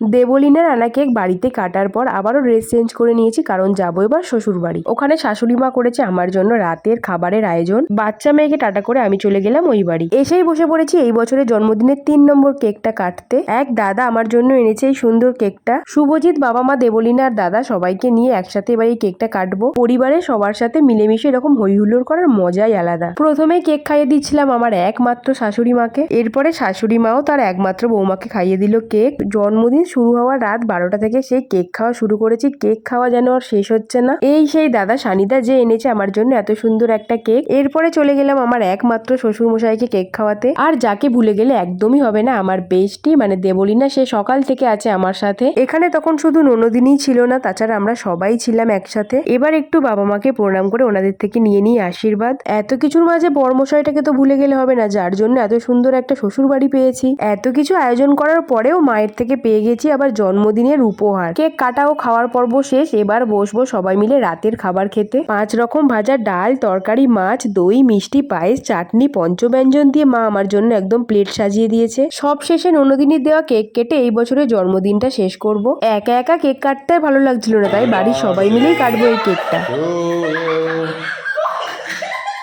দেবলীনার আনা কেক বাড়িতে কাটার পর আবারও ড্রেস চেঞ্জ করে নিয়েছি, কারণ যাবো এবার শ্বশুর বাড়ি। ওখানে শাশুড়ি মা করেছে আমার জন্য রাতের খাবারের আয়োজন। বাচ্চা মেয়েকে টাটা করে আমি চলে গেলাম ওই বাড়ি। এসেই বসে পড়েছি এই বছরের জন্মদিনের 3 নম্বর কেকটা কাটতে। এক দাদা আমার জন্য এনেছে এই সুন্দর কেকটা। শুভজিৎ, বাবা মা, দেবলীনা আর দাদা সবাইকে নিয়ে একসাথে এবার এই কেকটা কাটবো। পরিবারের সবার সাথে মিলেমিশে এরকম হই হুল্লোড় করার মজাই আলাদা। প্রথমে কেক খাইয়ে দিচ্ছিলাম আমার একমাত্র শাশুড়ি মাকে, এরপরে শাশুড়ি মাও তার একমাত্র বৌমাকে খাইয়ে দিল কেক। জন্মদিন শুরু হওয়ার রাত 12টা থেকে সেই কেক খাওয়া শুরু করেছি। কেক খাওয়া যেন আর শেষ হচ্ছে না। এই সেই দাদা সানিদা যে এনেছে আমার জন্য এত সুন্দর একটা কেক। এরপরে চলে গেলাম আমার একমাত্র শ্বশুর মশাইকে কেক খাওয়াতে। আর যাকে ভুলে গেলে একদমই হবে না, আমার বেস্টি মানে দেবলীনা, সে সকাল থেকে আছে আমার সাথে। এখানে তখন শুধু ননদিনই ছিল না, তাছাড়া আমরা সবাই ছিলাম একসাথে। এবার একটু বাবা মাকে প্রণাম করে ওনাদের থেকে নিয়ে নিই আশীর্বাদ। এত কিছুর মাঝে বরমশাইটাকে তো ভুলে গেলে হবে না, যার জন্য এত সুন্দর একটা শ্বশুর বাড়ি পেয়েছি। এত কিছু আয়োজন করার পরেও মায়ের থেকে পেয়ে গেছি আবার জন্মদিনের উপহার। কেক কাটা ও খাওয়ার পর্ব শেষ, এবার বসবো সবাই মিলে রাতের খাবার খেতে। 5 রকম ভাজা, ডাল, তরকারি, মাছ, দই, মিষ্টি, পায়েস, চাটনি, পঞ্চব্যঞ্জন দিয়ে মা আমার জন্য একদম প্লেট সাজিয়ে দিয়েছে। সব শেষে ননদিনীর দেওয়া কেক কেটে এই বছরের জন্মদিনটা শেষ করব। একা একা কেক কাটতে ভালো লাগছিল না, তাই বাড়ির সবাই মিলেই কাটবো এই কেকটা।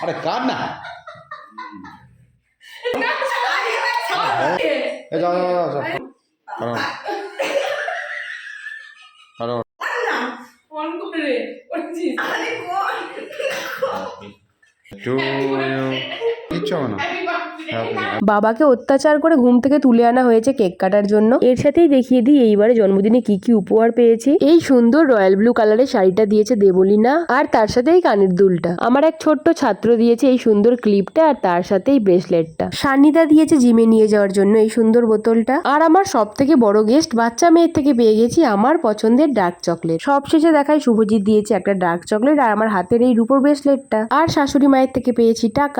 আরে কাট না, কিচ্ছু হবে না। বাবাকে অত্যাচার করে ঘুম থেকে তুলে আনা হয়েছে কেক কাটার জন্য। এর সাথেই দেখিয়ে দিই এইবারে জন্মদিনে কি কি উপহার পেয়েছি। এই সুন্দর রয়্যাল ব্লু কালারের শাড়িটা দিয়েছে দেবলীনা, আর তার সাথে এই কানের দুলটা। আমার এক ছোট্ট ছাত্র দিয়েছে এই সুন্দর ক্লিপটা, আর তার সাথে এই ব্রেসলেটটা। সানিদা দিয়েছে জিমে নিয়ে যাওয়ার জন্য এই সুন্দর বোতলটা। আর আমার সব থেকে বড় গেস্ট বাচ্চা মেয়ের থেকে পেয়ে গেছি আমার পছন্দের ডার্ক চকলেট। সব শেষে দেখায় শুভজিৎ দিয়েছে একটা ডার্ক চকলেট আর আমার হাতের এই রূপোর ব্রেসলেটটা। আর শাশুড়ি মায়ের থেকে পেয়েছি টাকা।